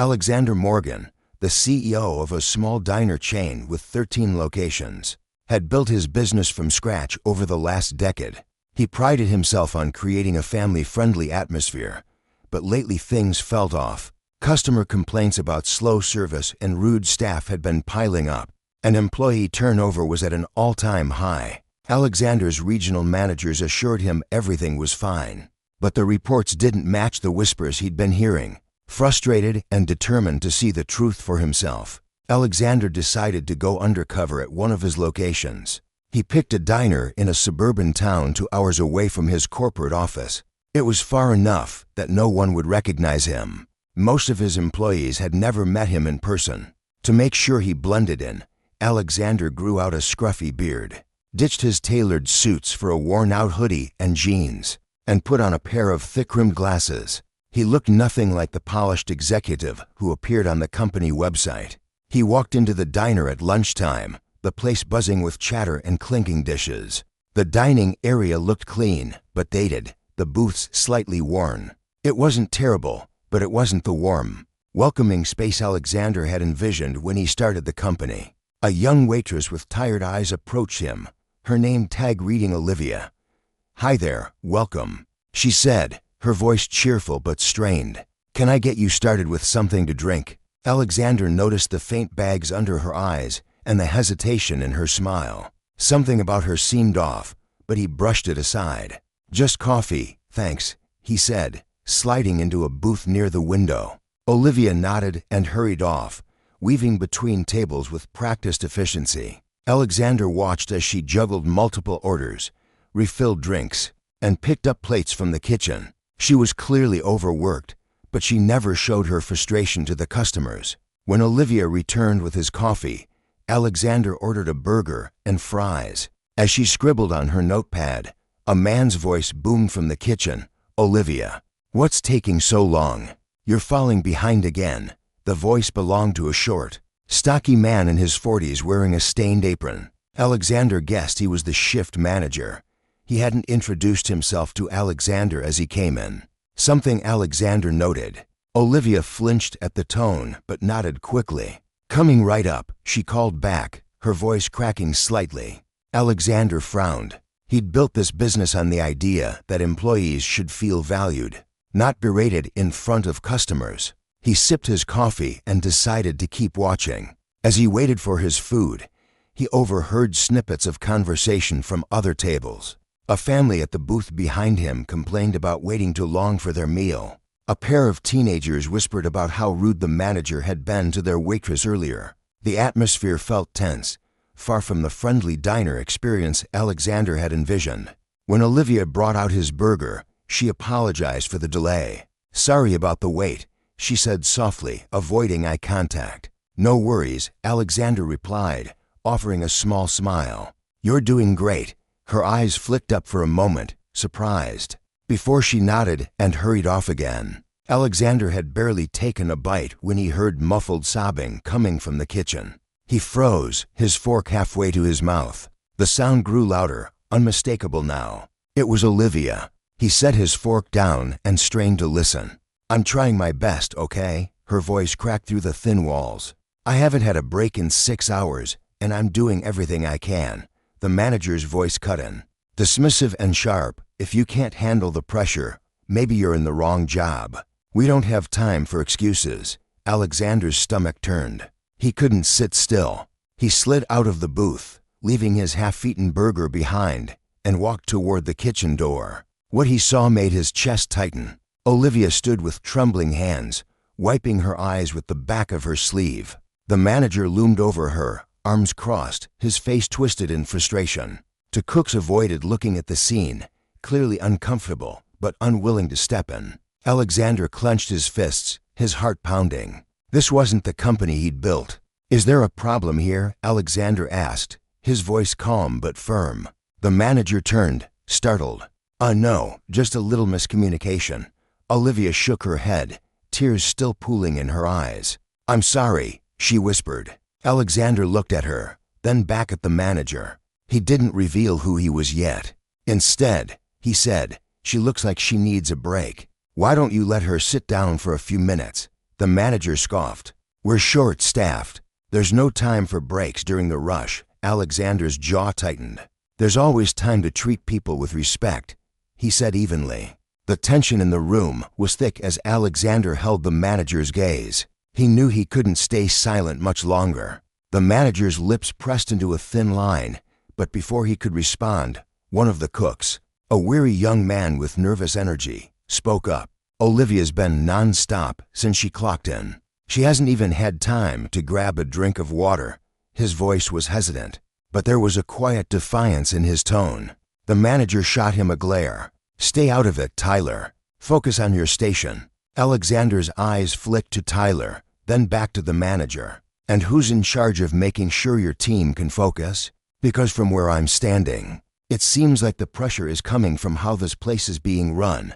Alexander Morgan, the CEO of a small diner chain with 13 locations, had built his business from scratch over the last decade. He prided himself on creating a family-friendly atmosphere, but lately things felt off. Customer complaints about slow service and rude staff had been piling up, and employee turnover was at an all-time high. Alexander's regional managers assured him everything was fine, but the reports didn't match the whispers he'd been hearing. Frustrated and determined to see the truth for himself, Alexander decided to go undercover at one of his locations. He picked a diner in a suburban town 2 hours away from his corporate office. It was far enough that no one would recognize him. Most of his employees had never met him in person. To make sure he blended in, Alexander grew out a scruffy beard, ditched his tailored suits for a worn-out hoodie and jeans, and put on a pair of thick-rimmed glasses. He looked nothing like the polished executive who appeared on the company website. He walked into the diner at lunchtime, the place buzzing with chatter and clinking dishes. The dining area looked clean, but dated, the booths slightly worn. It wasn't terrible, but it wasn't the warm, welcoming space Alexander had envisioned when he started the company. A young waitress with tired eyes approached him, her name tag reading Olivia. "Hi there, welcome," she said, her voice cheerful but strained. "Can I get you started with something to drink?" Alexander noticed the faint bags under her eyes and the hesitation in her smile. Something about her seemed off, but he brushed it aside. "Just coffee, thanks," he said, sliding into a booth near the window. Olivia nodded and hurried off, weaving between tables with practiced efficiency. Alexander watched as she juggled multiple orders, refilled drinks, and picked up plates from the kitchen. She was clearly overworked, but she never showed her frustration to the customers. When Olivia returned with his coffee, Alexander ordered a burger and fries. As she scribbled on her notepad, a man's voice boomed from the kitchen. "Olivia, what's taking so long? You're falling behind again." The voice belonged to a short, stocky man in his 40s wearing a stained apron. Alexander guessed he was the shift manager. He hadn't introduced himself to Alexander as he came in, something Alexander noted. Olivia flinched at the tone but nodded quickly. "Coming right up," she called back, her voice cracking slightly. Alexander frowned. He'd built this business on the idea that employees should feel valued, not berated in front of customers. He sipped his coffee and decided to keep watching. As he waited for his food, he overheard snippets of conversation from other tables. A family at the booth behind him complained about waiting too long for their meal. A pair of teenagers whispered about how rude the manager had been to their waitress earlier. The atmosphere felt tense, far from the friendly diner experience Alexander had envisioned. When Olivia brought out his burger, she apologized for the delay. "Sorry about the wait," she said softly, avoiding eye contact. "No worries," Alexander replied, offering a small smile. "You're doing great." Her eyes flicked up for a moment, surprised, before she nodded and hurried off again. Alexander had barely taken a bite when he heard muffled sobbing coming from the kitchen. He froze, his fork halfway to his mouth. The sound grew louder, unmistakable now. It was Olivia. He set his fork down and strained to listen. "I'm trying my best, okay?" Her voice cracked through the thin walls. "I haven't had a break in 6 hours, and I'm doing everything I can." The manager's voice cut in, dismissive and sharp. "If you can't handle the pressure, maybe you're in the wrong job. We don't have time for excuses." Alexander's stomach turned. He couldn't sit still. He slid out of the booth, leaving his half-eaten burger behind, and walked toward the kitchen door. What he saw made his chest tighten. Olivia stood with trembling hands, wiping her eyes with the back of her sleeve. The manager loomed over her, arms crossed, his face twisted in frustration. The cooks avoided looking at the scene, clearly uncomfortable, but unwilling to step in. Alexander clenched his fists, his heart pounding. This wasn't the company he'd built. "Is there a problem here?" Alexander asked, his voice calm but firm. The manager turned, startled. No, just a little miscommunication." Olivia shook her head, tears still pooling in her eyes. "I'm sorry," she whispered. Alexander looked at her, then back at the manager. He didn't reveal who he was yet. Instead, he said, "She looks like she needs a break. Why don't you let her sit down for a few minutes?" The manager scoffed. We're short-staffed. There's no time for breaks during the rush. Alexander's jaw tightened. There's always time to treat people with respect, he said evenly. The tension in the room was thick as Alexander held the manager's gaze. He knew he couldn't stay silent much longer. The manager's lips pressed into a thin line, but before he could respond, one of the cooks, a weary young man with nervous energy, spoke up. Olivia's been non-stop since she clocked in. She hasn't even had time to grab a drink of water. His voice was hesitant, but there was a quiet defiance in his tone. The manager shot him a glare. Stay out of it, Tyler. Focus on your station. Alexander's eyes flicked to Tyler, then back to the manager. And who's in charge of making sure your team can focus? Because from where I'm standing, it seems like the pressure is coming from how this place is being run.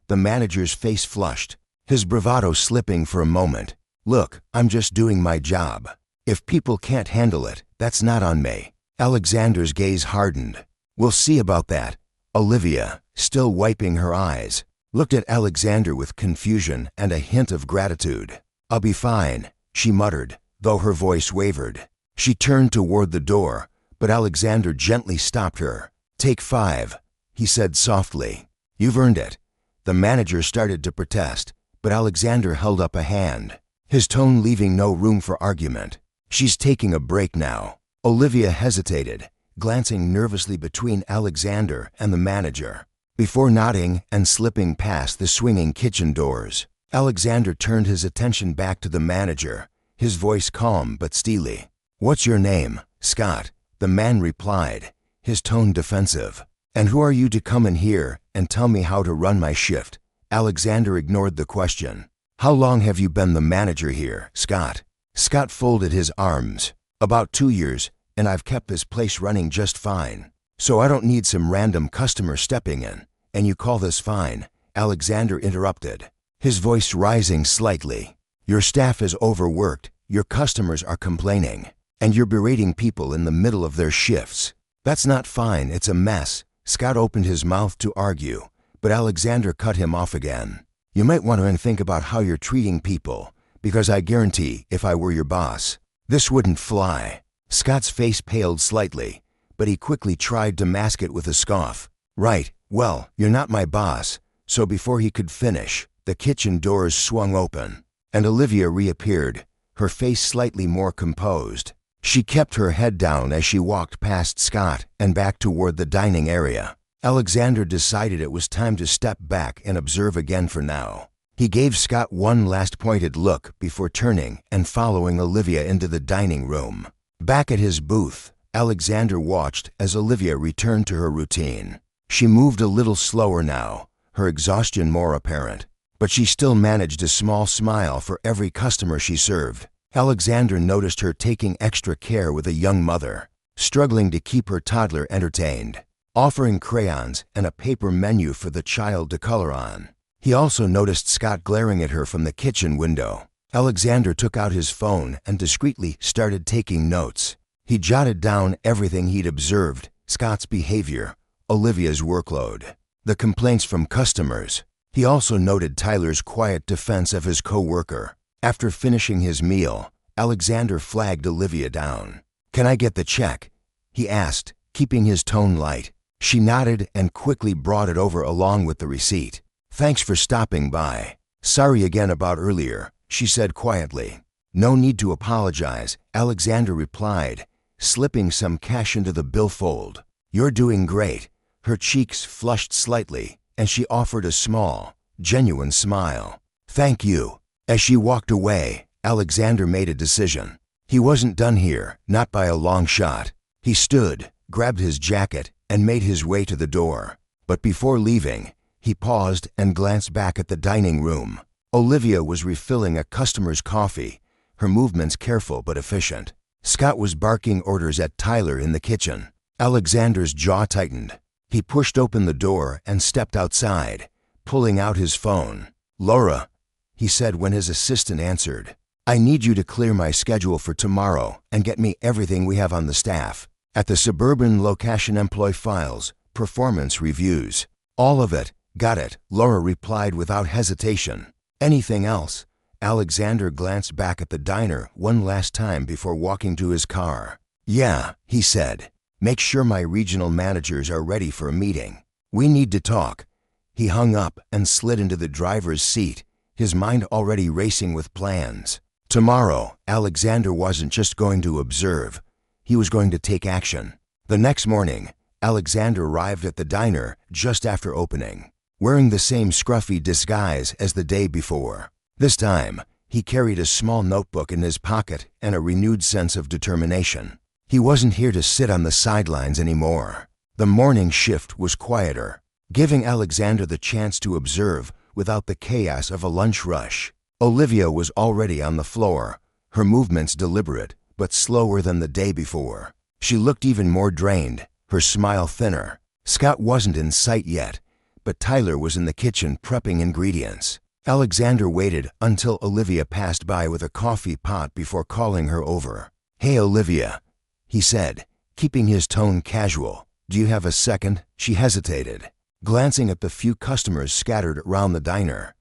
The manager's face flushed, his bravado slipping for a moment. Look, I'm just doing my job. If people can't handle it, that's not on me. Alexander's gaze hardened. We'll see about that. Olivia, still wiping her eyes, looked at Alexander with confusion and a hint of gratitude. I'll be fine, she muttered, though her voice wavered. She turned toward the door, but Alexander gently stopped her. Take 5, he said softly. You've earned it. The manager started to protest, but Alexander held up a hand, his tone leaving no room for argument. She's taking a break now. Olivia hesitated, glancing nervously between Alexander and the manager, before nodding and slipping past the swinging kitchen doors. Alexander turned his attention back to the manager, his voice calm but steely. What's your name? Scott, the man replied, his tone defensive. And who are you to come in here and tell me how to run my shift? Alexander ignored the question. How long have you been the manager here, Scott? Scott folded his arms. About 2 years, and I've kept this place running just fine. So I don't need some random customer stepping in. And you call this fine? Alexander interrupted, his voice rising slightly. Your staff is overworked, your customers are complaining, and you're berating people in the middle of their shifts. That's not fine, it's a mess. Scott opened his mouth to argue, but Alexander cut him off again. You might want to think about how you're treating people, because I guarantee if I were your boss, this wouldn't fly. Scott's face paled slightly, but he quickly tried to mask it with a scoff. Right, well, you're not my boss. So before he could finish, the kitchen doors swung open, and Olivia reappeared, her face slightly more composed. She kept her head down as she walked past Scott and back toward the dining area. Alexander decided it was time to step back and observe again for now. He gave Scott one last pointed look before turning and following Olivia into the dining room. Back at his booth, Alexander watched as Olivia returned to her routine. She moved a little slower now, her exhaustion more apparent, but she still managed a small smile for every customer she served. Alexander noticed her taking extra care with a young mother, struggling to keep her toddler entertained, offering crayons and a paper menu for the child to color on. He also noticed Scott glaring at her from the kitchen window. Alexander took out his phone and discreetly started taking notes. He jotted down everything he'd observed: Scott's behavior, Olivia's workload, the complaints from customers. He also noted Tyler's quiet defense of his co-worker. After finishing his meal, Alexander flagged Olivia down. "Can I get the check?" he asked, keeping his tone light. She nodded and quickly brought it over along with the receipt. "Thanks for stopping by. Sorry again about earlier," she said quietly. "No need to apologize," Alexander replied, slipping some cash into the billfold. "You're doing great." Her cheeks flushed slightly, and she offered a small, genuine smile. "Thank you." As she walked away, Alexander made a decision. He wasn't done here, not by a long shot. He stood, grabbed his jacket, and made his way to the door. But before leaving, he paused and glanced back at the dining room. Olivia was refilling a customer's coffee, her movements careful but efficient. Scott was barking orders at Tyler in the kitchen. Alexander's jaw tightened. He pushed open the door and stepped outside, pulling out his phone. "Laura," he said when his assistant answered, "I need you to clear my schedule for tomorrow and get me everything we have on the staff. At the suburban location employee files, performance reviews. All of it." "Got it," Laura replied without hesitation. "Anything else?" Alexander glanced back at the diner one last time before walking to his car. "Yeah," he said. "Make sure my regional managers are ready for a meeting. We need to talk." He hung up and slid into the driver's seat, his mind already racing with plans. Tomorrow, Alexander wasn't just going to observe. He was going to take action. The next morning, Alexander arrived at the diner just after opening, wearing the same scruffy disguise as the day before. This time, he carried a small notebook in his pocket and a renewed sense of determination. He wasn't here to sit on the sidelines anymore. The morning shift was quieter, giving Alexander the chance to observe without the chaos of a lunch rush. Olivia was already on the floor, her movements deliberate but slower than the day before. She looked even more drained, her smile thinner. Scott wasn't in sight yet, but Tyler was in the kitchen prepping ingredients. Alexander waited until Olivia passed by with a coffee pot before calling her over. "Hey, Olivia," he said, keeping his tone casual. "Do you have a second?" She hesitated, glancing at the few customers scattered around the diner.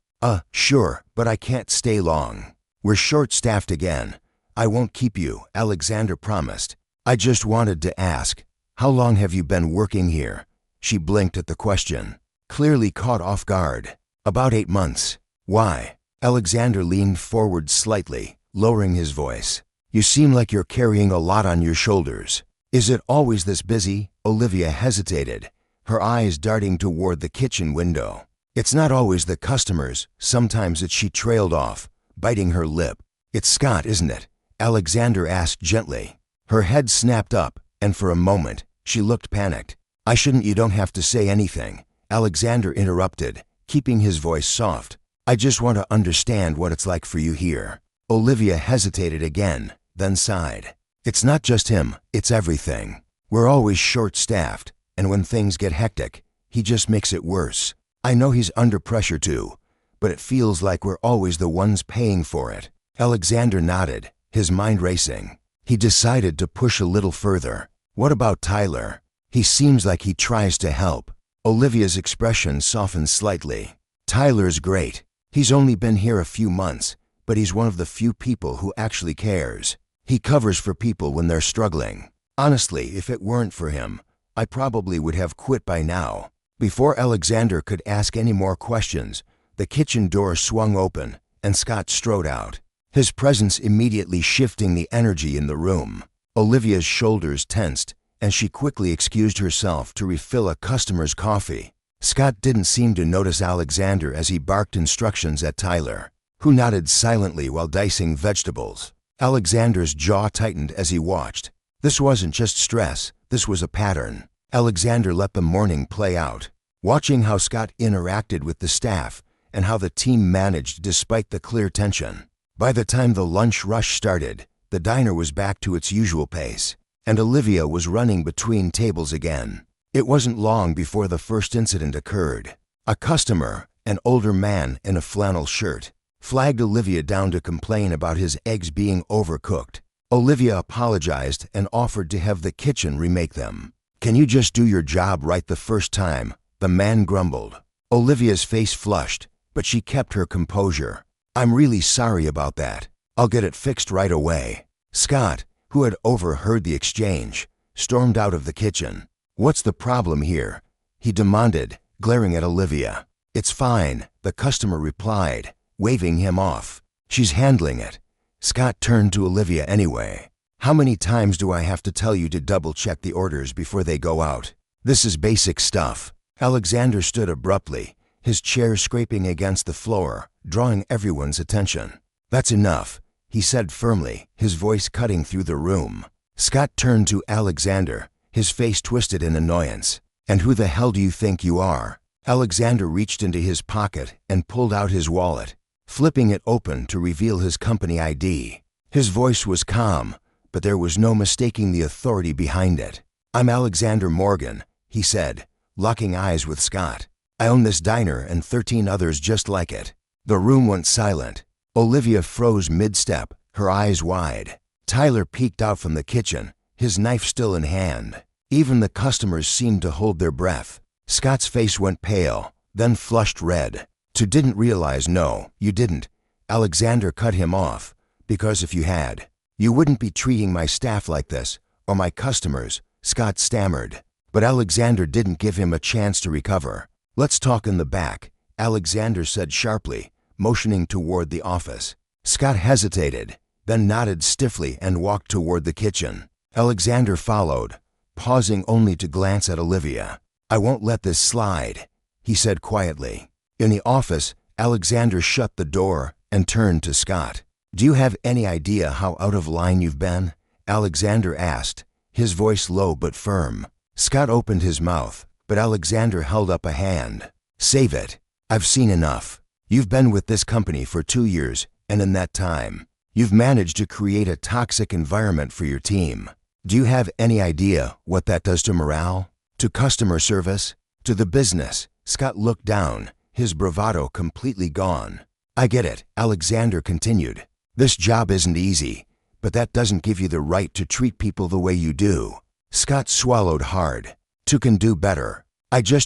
Sure, but I can't stay long. We're short-staffed again. I won't keep you," Alexander promised. "I just wanted to ask, how long have you been working here?" She blinked at the question, clearly caught off guard. "About 8 months. Why?" Alexander leaned forward slightly, lowering his voice. "You seem like you're carrying a lot on your shoulders. Is it always this busy?" Olivia hesitated, her eyes darting toward the kitchen window. "It's not always the customers. Sometimes it's," she trailed off, biting her lip. "It's Scott, isn't it?" Alexander asked gently. Her head snapped up, and for a moment, she looked panicked. You don't have to say anything," Alexander interrupted, keeping his voice soft. "I just want to understand what it's like for you here." Olivia hesitated again, then sighed. "It's not just him, it's everything. We're always short-staffed, and when things get hectic, he just makes it worse. I know he's under pressure too, but it feels like we're always the ones paying for it." Alexander nodded, his mind racing. He decided to push a little further. "What about Tyler? He seems like he tries to help." Olivia's expression softened slightly. "Tyler's great. He's only been here a few months, but he's one of the few people who actually cares. He covers for people when they're struggling. Honestly, if it weren't for him, I probably would have quit by now." Before Alexander could ask any more questions, the kitchen door swung open and Scott strode out, his presence immediately shifting the energy in the room. Olivia's shoulders tensed, and she quickly excused herself to refill a customer's coffee. Scott didn't seem to notice Alexander as he barked instructions at Tyler, who nodded silently while dicing vegetables. Alexander's jaw tightened as he watched. This wasn't just stress, this was a pattern. Alexander let the morning play out, watching how Scott interacted with the staff and how the team managed despite the clear tension. By the time the lunch rush started, the diner was back to its usual pace, and Olivia was running between tables again. It wasn't long before the first incident occurred. A customer, an older man in a flannel shirt, flagged Olivia down to complain about his eggs being overcooked. Olivia apologized and offered to have the kitchen remake them. "Can you just do your job right the first time?" the man grumbled. Olivia's face flushed, but she kept her composure. "I'm really sorry about that. I'll get it fixed right away." Scott, who had overheard the exchange, stormed out of the kitchen. "What's the problem here?" he demanded, glaring at Olivia. "It's fine," the customer replied, waving him off. "She's handling it." Scott turned to Olivia anyway. "How many times do I have to tell you to double-check the orders before they go out? This is basic stuff." Alexander stood abruptly, his chair scraping against the floor, drawing everyone's attention. "That's enough," he said firmly, his voice cutting through the room. Scott turned to Alexander, his face twisted in annoyance. "And who the hell do you think you are?" Alexander reached into his pocket and pulled out his wallet, flipping it open to reveal his company ID. His voice was calm, but there was no mistaking the authority behind it. "I'm Alexander Morgan," he said, locking eyes with Scott. "I own this diner and 13 others just like it." The room went silent. Olivia froze mid-step, her eyes wide. Tyler peeked out from the kitchen, his knife still in hand. Even the customers seemed to hold their breath. Scott's face went pale, then flushed red. "You didn't realize?" "No, you didn't," Alexander cut him off. Because if you had, you wouldn't be treating my staff like this, or my customers, Scott stammered. But Alexander didn't give him a chance to recover. Let's talk in the back, Alexander said sharply, motioning toward the office. Scott hesitated, then nodded stiffly and walked toward the kitchen. Alexander followed, pausing only to glance at Olivia. I won't let this slide, he said quietly. In the office, Alexander shut the door and turned to Scott. Do you have any idea how out of line you've been? Alexander asked, his voice low but firm. Scott opened his mouth, but Alexander held up a hand. Save it. I've seen enough. You've been with this company for 2 years, and in that time, you've managed to create a toxic environment for your team. Do you have any idea what that does to morale? To customer service? To the business? Scott looked down, his bravado completely gone. I get it, Alexander continued. This job isn't easy, but that doesn't give you the right to treat people the way you do. Scott swallowed hard. Two can do better.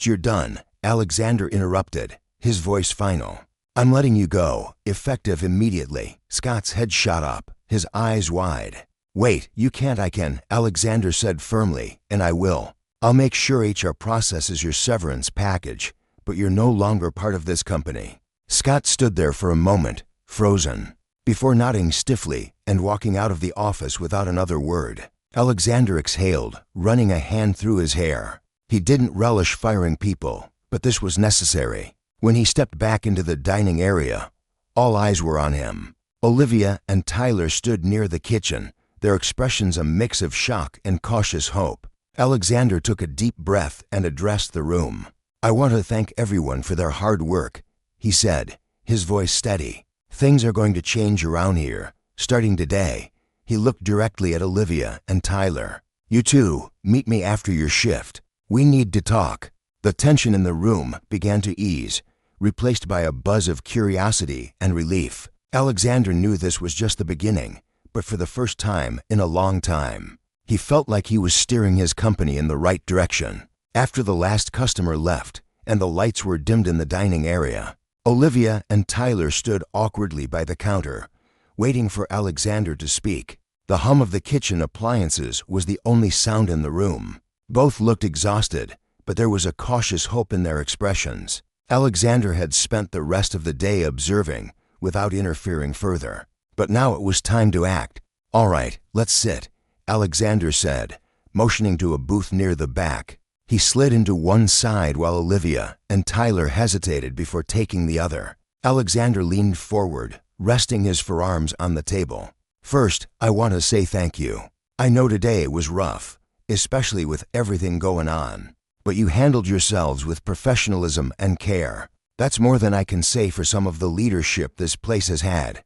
You're done, Alexander interrupted, his voice final. I'm letting you go, effective immediately. Scott's head shot up, his eyes wide. Wait, you can't. I can, Alexander said firmly, and I will. I'll make sure HR processes your severance package, but you're no longer part of this company. Scott stood there for a moment, frozen, before nodding stiffly and walking out of the office without another word. Alexander exhaled, running a hand through his hair. He didn't relish firing people, but this was necessary. When he stepped back into the dining area, all eyes were on him. Olivia and Tyler stood near the kitchen, their expressions a mix of shock and cautious hope. Alexander took a deep breath and addressed the room. I want to thank everyone for their hard work, he said, his voice steady. Things are going to change around here, starting today. He looked directly at Olivia and Tyler. You two, meet me after your shift. We need to talk. The tension in the room began to ease, replaced by a buzz of curiosity and relief. Alexander knew this was just the beginning, but for the first time in a long time, he felt like he was steering his company in the right direction. After the last customer left and the lights were dimmed in the dining area, Olivia and Tyler stood awkwardly by the counter, waiting for Alexander to speak. The hum of the kitchen appliances was the only sound in the room. Both looked exhausted, but there was a cautious hope in their expressions. Alexander had spent the rest of the day observing, without interfering further. But now it was time to act. All right, let's sit, Alexander said, motioning to a booth near the back. He slid into one side while Olivia and Tyler hesitated before taking the other. Alexander leaned forward, resting his forearms on the table. First, I want to say thank you. I know today was rough, especially with everything going on. But you handled yourselves with professionalism and care. That's more than I can say for some of the leadership this place has had.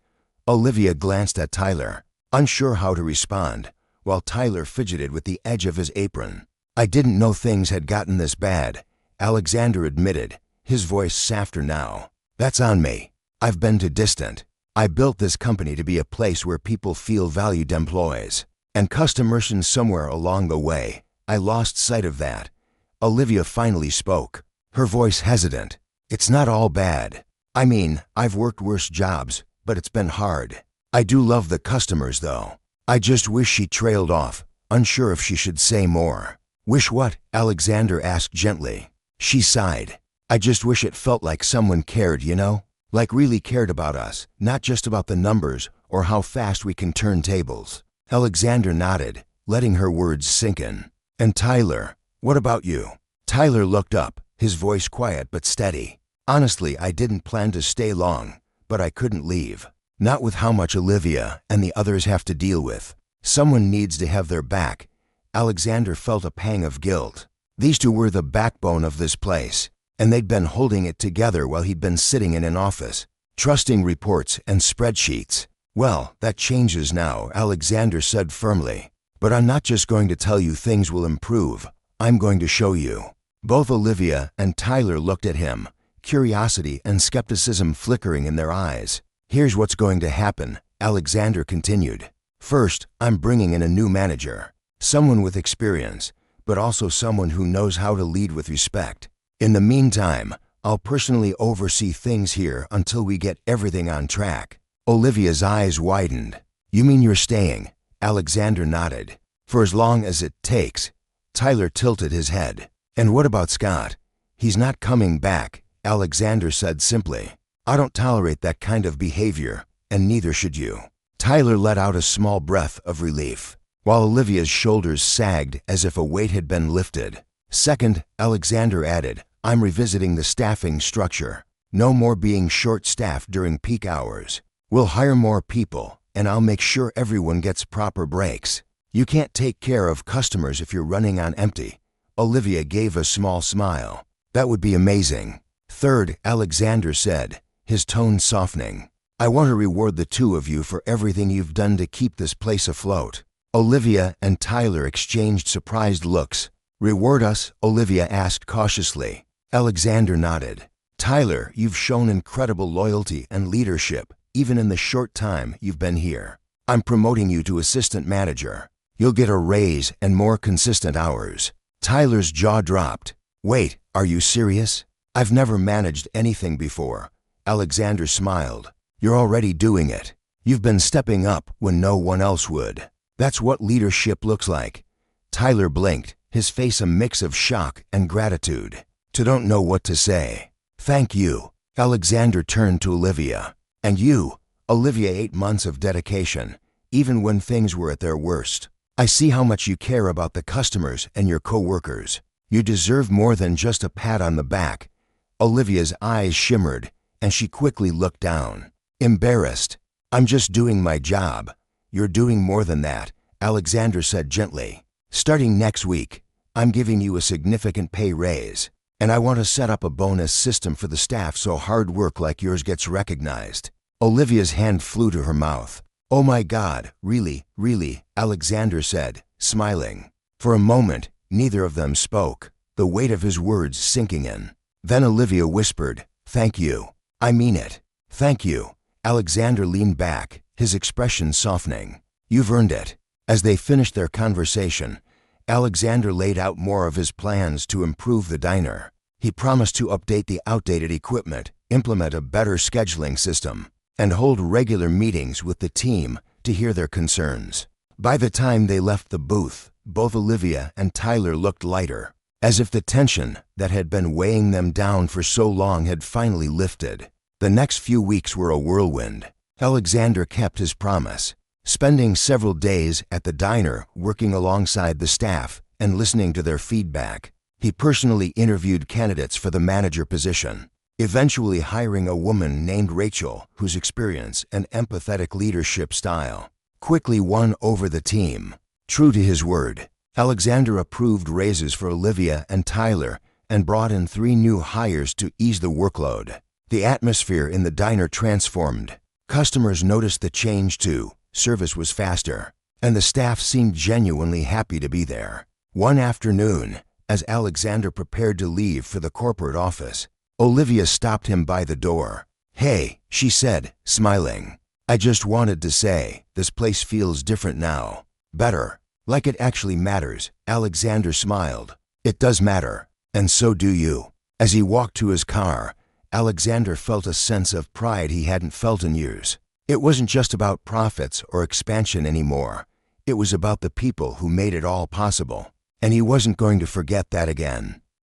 Olivia glanced at Tyler, unsure how to respond, while Tyler fidgeted with the edge of his apron. I didn't know things had gotten this bad, Alexander admitted, his voice softer now. That's on me. I've been too distant. I built this company to be a place where people feel valued employees. And customers, and somewhere along the way, I lost sight of that. Olivia finally spoke, her voice hesitant. It's not all bad. I mean, I've worked worse jobs, but it's been hard. I do love the customers, though. I just wish. She trailed off, unsure if she should say more. Wish what? Alexander asked gently. She sighed. I just wish it felt like someone cared, you know? Like really cared about us, not just about the numbers or how fast we can turn tables. Alexander nodded, letting her words sink in. And Tyler, what about you? Tyler looked up, his voice quiet but steady. Honestly, I didn't plan to stay long, but I couldn't leave. Not with how much Olivia and the others have to deal with. Someone needs to have their back. Alexander felt a pang of guilt. These two were the backbone of this place, and they'd been holding it together while he'd been sitting in an office, trusting reports and spreadsheets. Well, that changes now, Alexander said firmly. But I'm not just going to tell you things will improve. I'm going to show you. Both Olivia and Tyler looked at him, curiosity and skepticism flickering in their eyes. Here's what's going to happen, Alexander continued. First, I'm bringing in a new manager. Someone with experience, but also someone who knows how to lead with respect. In the meantime, I'll personally oversee things here until we get everything on track. Olivia's eyes widened. You mean you're staying? Alexander nodded. For as long as it takes. Tyler tilted his head. And what about Scott? He's not coming back, Alexander said simply. I don't tolerate that kind of behavior, and neither should you. Tyler let out a small breath of relief, while Olivia's shoulders sagged as if a weight had been lifted. Second, Alexander added, I'm revisiting the staffing structure. No more being short-staffed during peak hours. We'll hire more people, and I'll make sure everyone gets proper breaks. You can't take care of customers if you're running on empty. Olivia gave a small smile. That would be amazing. Third, Alexander said, his tone softening. I want to reward the two of you for everything you've done to keep this place afloat. Olivia and Tyler exchanged surprised looks. Reward us? Olivia asked cautiously. Alexander nodded. Tyler, you've shown incredible loyalty and leadership, even in the short time you've been here. I'm promoting you to assistant manager. You'll get a raise and more consistent hours. Tyler's jaw dropped. Wait, are you serious? I've never managed anything before. Alexander smiled. You're already doing it. You've been stepping up when no one else would. That's what leadership looks like. Tyler blinked, his face a mix of shock and gratitude. To don't know what to say. Thank you. Alexander turned to Olivia. And you, Olivia, 8 months of dedication, even when things were at their worst. I see how much you care about the customers and your co-workers. You deserve more than just a pat on the back. Olivia's eyes shimmered, and she quickly looked down. Embarrassed. I'm just doing my job. You're doing more than that, Alexander said gently. Starting next week, I'm giving you a significant pay raise, and I want to set up a bonus system for the staff so hard work like yours gets recognized. Olivia's hand flew to her mouth. Oh my God, really, Alexander said, smiling. For a moment, neither of them spoke, the weight of his words sinking in. Then Olivia whispered, Thank you. I mean it. Thank you. Alexander leaned back, his expression softening. You've earned it. As they finished their conversation, Alexander laid out more of his plans to improve the diner. He promised to update the outdated equipment, implement a better scheduling system, and hold regular meetings with the team to hear their concerns. By the time they left the booth, both Olivia and Tyler looked lighter, as if the tension that had been weighing them down for so long had finally lifted. The next few weeks were a whirlwind. Alexander kept his promise, spending several days at the diner working alongside the staff and listening to their feedback. He personally interviewed candidates for the manager position, eventually hiring a woman named Rachel, whose experience and empathetic leadership style quickly won over the team. True to his word, Alexander approved raises for Olivia and Tyler and brought in 3 new hires to ease the workload. The atmosphere in the diner transformed. Customers noticed the change too. Service was faster, and the staff seemed genuinely happy to be there. One afternoon, as Alexander prepared to leave for the corporate office, Olivia stopped him by the door. Hey, she said, smiling. I just wanted to say, this place feels different now. Better. Like it actually matters, Alexander smiled. It does matter, and so do you. As he walked to his car, Alexander felt a sense of pride he hadn't felt in years. It wasn't just about profits or expansion anymore. It was about the people who made it all possible, and he wasn't going to forget that again.